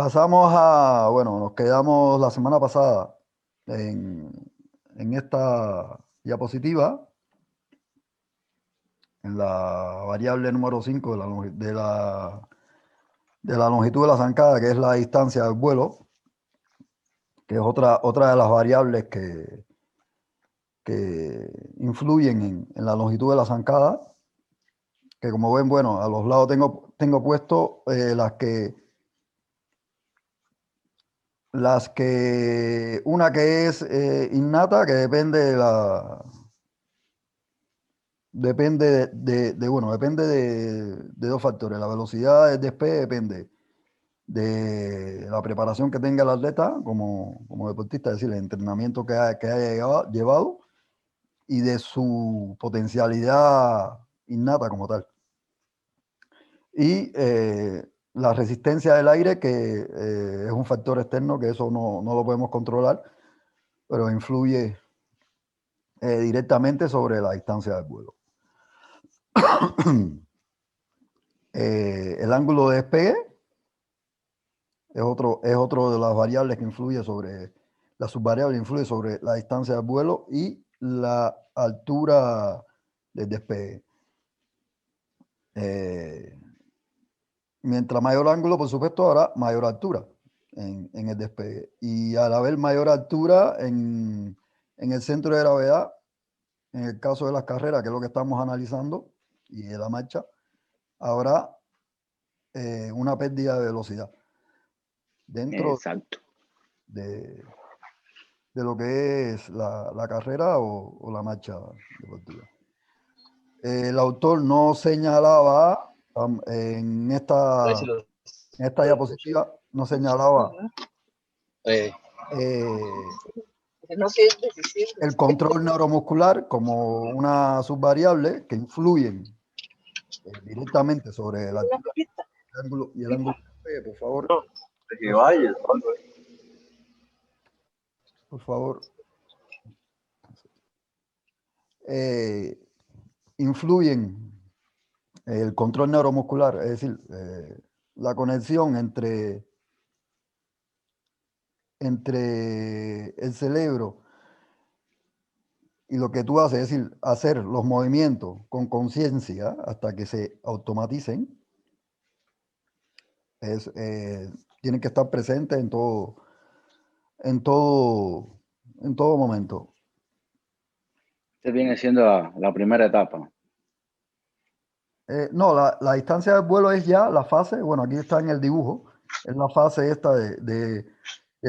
Pasamos a, bueno, nos quedamos la semana pasada en, en esta diapositiva, en la variable número 5 de la longitud de la zancada, que es la distancia del vuelo, que es otra de las variables que influyen en la longitud de la zancada, que como ven, bueno, a los lados tengo puesto una que es innata, que depende de dos factores. La velocidad del despegue depende de la preparación que tenga el atleta como deportista, es decir, el entrenamiento que haya llevado y de su potencialidad innata como tal. Y la resistencia del aire, que es un factor externo, que eso no lo podemos controlar, pero influye directamente sobre la distancia del vuelo. El ángulo de despegue es otro de las variables que influye sobre, la subvariable influye sobre la distancia del vuelo y la altura del despegue. Mientras mayor ángulo, por supuesto, habrá mayor altura en el despegue. Y al haber mayor altura en el centro de gravedad, en el caso de las carreras, que es lo que estamos analizando, y de la marcha, habrá una pérdida de velocidad dentro Exacto. de lo que es la carrera o la marcha deportiva. El autor no señalaba en esta diapositiva, no señalaba el control neuromuscular como una subvariable que influye directamente sobre la altura y el ángulo de despegue, por favor. Por favor. Influyen el control neuromuscular, es decir, la conexión entre el cerebro y lo que tú haces, es decir, hacer los movimientos con conciencia hasta que se automaticen, tienen que estar presentes en todo momento. Este viene siendo la primera etapa. No, la distancia del vuelo es ya la fase, bueno, aquí está en el dibujo, es la fase esta del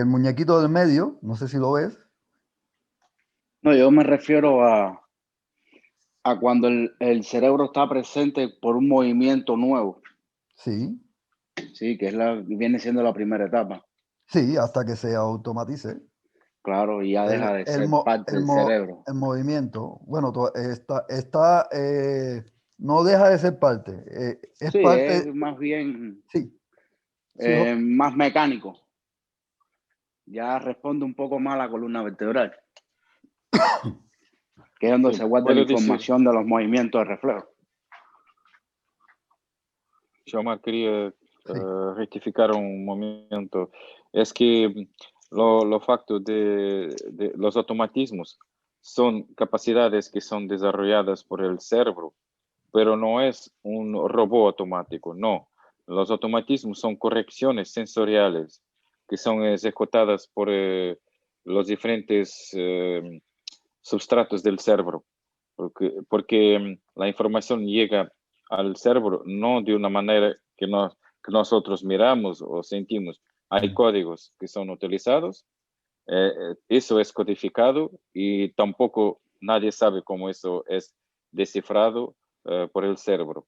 muñequito del medio, no sé si lo ves. No, yo me refiero a cuando el cerebro está presente por un movimiento nuevo. Sí. Sí, que viene siendo la primera etapa. Sí, hasta que se automatice. Claro, y ya deja de ser parte del cerebro. El movimiento, bueno, no deja de ser parte. Es sí, parte. es más bien Sí. más mecánico. Ya responde un poco más a la columna vertebral. Que es donde se guarda la información de los movimientos de reflejo. Yo quería rectificar un momento. Es que los factos de los automatismos son capacidades que son desarrolladas por el cerebro, pero no es un robot automático, no. Los automatismos son correcciones sensoriales que son ejecutadas por los diferentes substratos del cerebro, porque la información llega al cerebro no de una manera que nosotros miramos o sentimos. Hay códigos que son utilizados, eso es codificado y tampoco nadie sabe cómo eso es descifrado por el cerebro.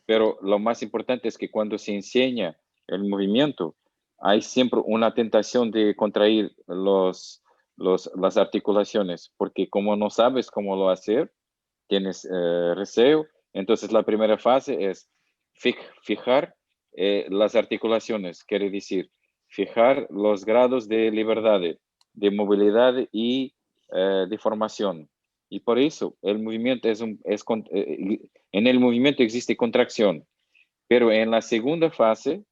Pero lo más importante es que cuando se enseña el movimiento, hay siempre una tentación de contraer las articulaciones, porque como no sabes cómo lo hacer, tienes receo. Entonces la primera fase es fijar las articulaciones, quiere decir fijar los grados de libertad, de movilidad y de formación. Y por eso el movimiento en el movimiento existe contracción, pero en la segunda fase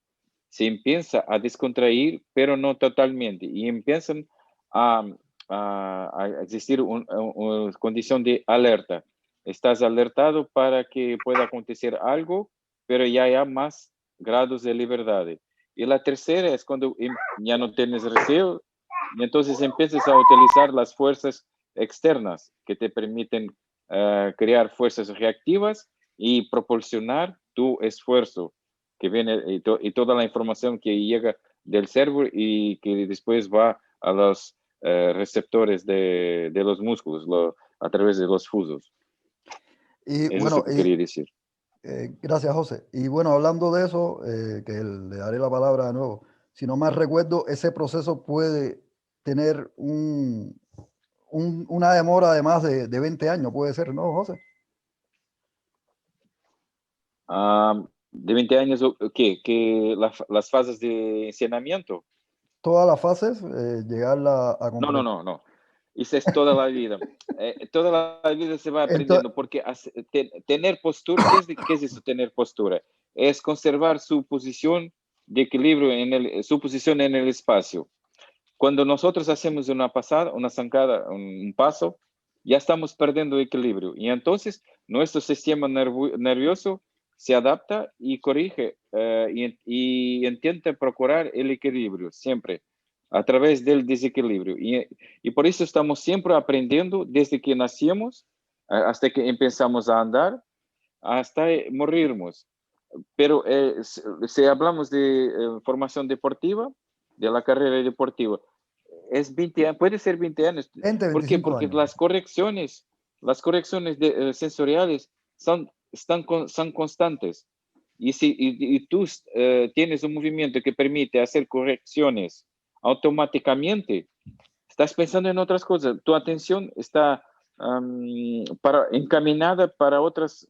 se empieza a descontraer, pero no totalmente, y empiezan a, a existir una condición de alerta. Estás alertado para que pueda acontecer algo, pero ya hay más grados de libertad. Y la tercera es cuando ya no tienes deseo, y entonces empiezas a utilizar las fuerzas externas que te permiten crear fuerzas reactivas y proporcionar tu esfuerzo que viene y toda la información que llega del cerebro y que después va a los receptores de los músculos a través de los fusos. Y Eso es bueno, lo que quería decir. gracias, José. Y bueno, hablando de eso, que le daré la palabra de nuevo. Si no mal recuerdo, ese proceso puede tener una demora de más de 20 años, puede ser, ¿no, José? De 20 años, ¿qué? ¿Que las fases de encenamiento? Todas las fases, llegarla a No, no, completar. no, no. Eso es toda la vida. Toda la vida se va Entonces, aprendiendo porque tener postura, ¿qué es eso tener postura? Es conservar su posición de equilibrio, su posición en el espacio. Cuando nosotros hacemos una pasada, una zancada, un paso, ya estamos perdiendo equilibrio. Y entonces nuestro sistema nervioso se adapta y corrige y intenta procurar el equilibrio siempre a través del desequilibrio. Y por eso estamos siempre aprendiendo desde que nacimos hasta que empezamos a andar, hasta morirnos. Pero si hablamos de formación deportiva, de la carrera deportiva, es 20 años, puede ser 20 años. 20, ¿Por qué? 25 Porque años. las correcciones sensoriales son constantes. Y si tú tienes un movimiento que permite hacer correcciones automáticamente, estás pensando en otras cosas. Tu atención está encaminada para otros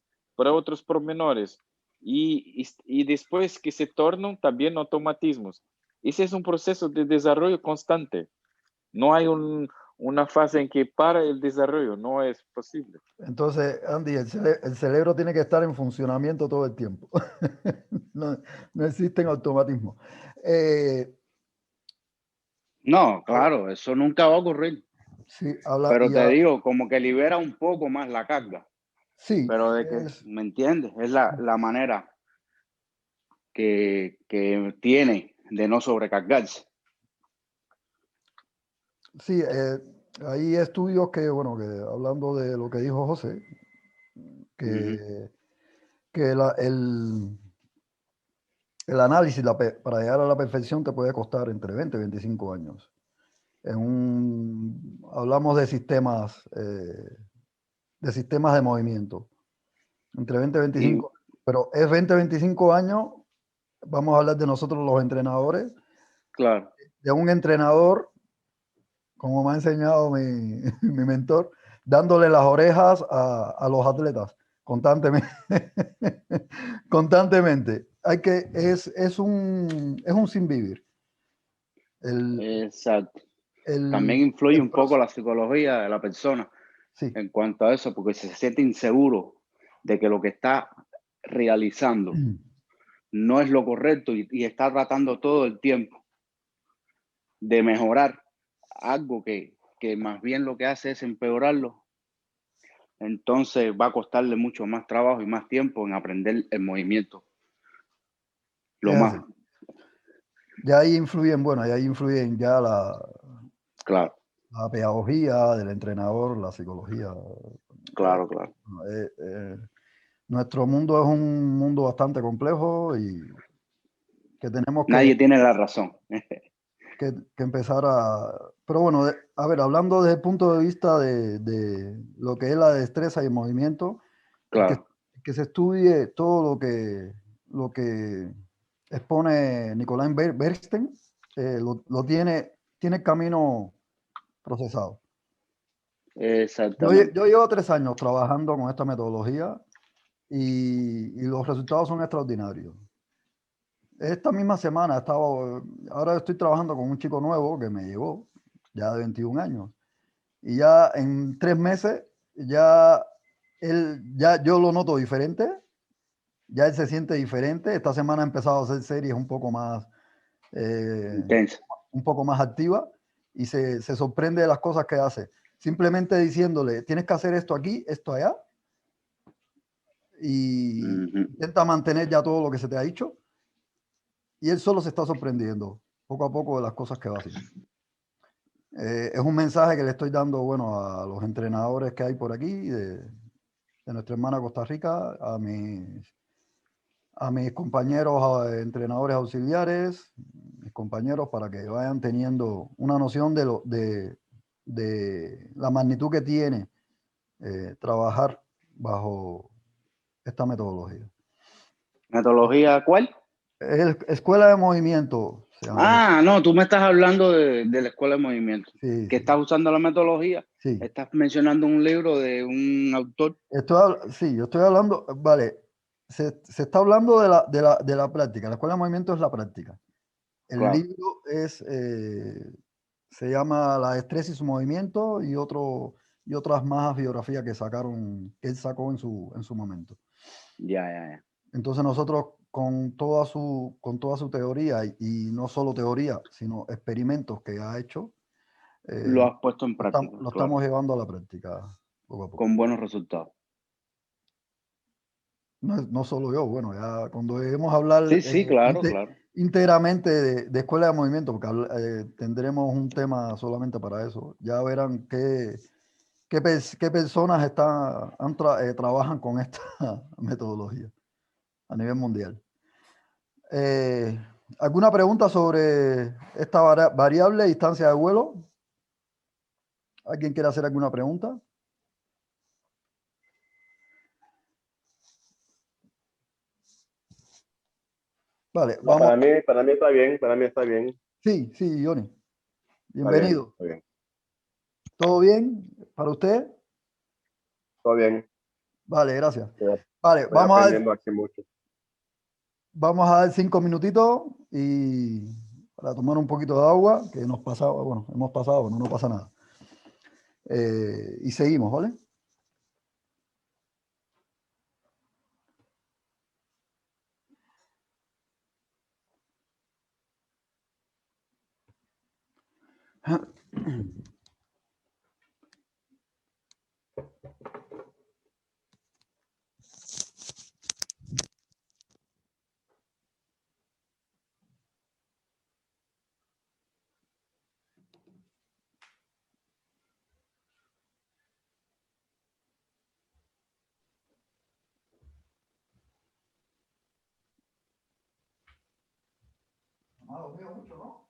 pormenores. Y después que se tornan también automatismos. Ese es un proceso de desarrollo constante. No hay una fase en que para el desarrollo, no es posible. Entonces, Andy, el cerebro tiene que estar en funcionamiento todo el tiempo. No, no existen automatismos. No, claro, eso nunca va a ocurrir. Sí, Pero te digo, como que libera un poco más la carga. sí, Pero de que, ¿me entiendes? Es la manera que tiene de no sobrecargarse. sí, hay estudios que, bueno, que hablando de lo que dijo José, que, que el análisis para llegar a la perfección te puede costar entre 20 y 25 años. Hablamos de sistemas de movimiento, entre 20 y 25, pero es 20 25 años, vamos a hablar de nosotros los entrenadores, Claro. de un entrenador, como me ha enseñado mi mentor, dándole las orejas a los atletas constantemente. Constantemente. Es un sin vivir. Exacto. También influye un poco la psicología de la persona en cuanto a eso, porque se siente inseguro de que lo que está realizando no es lo correcto y está tratando todo el tiempo de mejorar algo que más bien lo que hace es empeorarlo. Entonces va a costarle mucho más trabajo y más tiempo en aprender el movimiento. Ya ahí influyen ya la pedagogía del entrenador, la psicología. Claro. Nuestro mundo es un mundo bastante complejo y que tenemos Nadie tiene la razón. que empezar Pero bueno, a ver, hablando desde el punto de vista de lo que es la destreza y el movimiento, Claro. que se estudie todo lo que expone Nicolás Bernstein, tiene el camino procesado. Exactamente. Yo llevo 3 años trabajando con esta metodología y los resultados son extraordinarios. Esta misma semana ahora estoy trabajando con un chico nuevo que me llegó, ya de 21 años, y ya en 3 meses, ya yo lo noto diferente, ya él se siente diferente. Esta semana ha empezado a hacer series un poco más un poco más activa y se sorprende de las cosas que hace. Simplemente diciéndole, tienes que hacer esto aquí, esto allá, y intenta mantener ya todo lo que se te ha dicho, y él solo se está sorprendiendo poco a poco de las cosas que va haciendo. Es un mensaje que le estoy dando, bueno, a los entrenadores que hay por aquí, de nuestra hermana Costa Rica, a mis compañeros entrenadores auxiliares, mis compañeros, para que vayan teniendo una noción de la magnitud que tiene trabajar bajo esta metodología. ¿Metodología cuál? Escuela de movimiento. No, tú me estás hablando de la escuela de movimiento. Sí, que estás usando la metodología. Sí. Estás mencionando un libro de un autor. Sí, yo estoy hablando, vale, se está hablando de la práctica. La escuela de movimiento es la práctica. El libro se llama La destreza y su movimiento, y otras más biografías que él sacó en su momento. Ya. Entonces nosotros con toda su teoría, y no solo teoría, sino experimentos que ha hecho, lo has puesto en práctica. Lo estamos llevando a la práctica poco a poco. Con buenos resultados. No solo yo, bueno, ya cuando debemos hablar claro. íntegramente de escuela de movimiento, porque tendremos un tema solamente para eso, ya verán qué personas trabajan con esta metodología a nivel mundial. ¿Alguna pregunta sobre esta variable distancia de vuelo? ¿Alguien quiere hacer alguna pregunta? Vale, no, vamos. Para mí está bien. Sí, Johnny. Bienvenido. Está bien. ¿Todo bien para usted? Todo bien. Vale, gracias. Vale, vamos a dar 5 minutitos y para tomar un poquito de agua, que hemos pasado, no pasa nada. Y seguimos, ¿vale? Lo veo mucho, ¿no?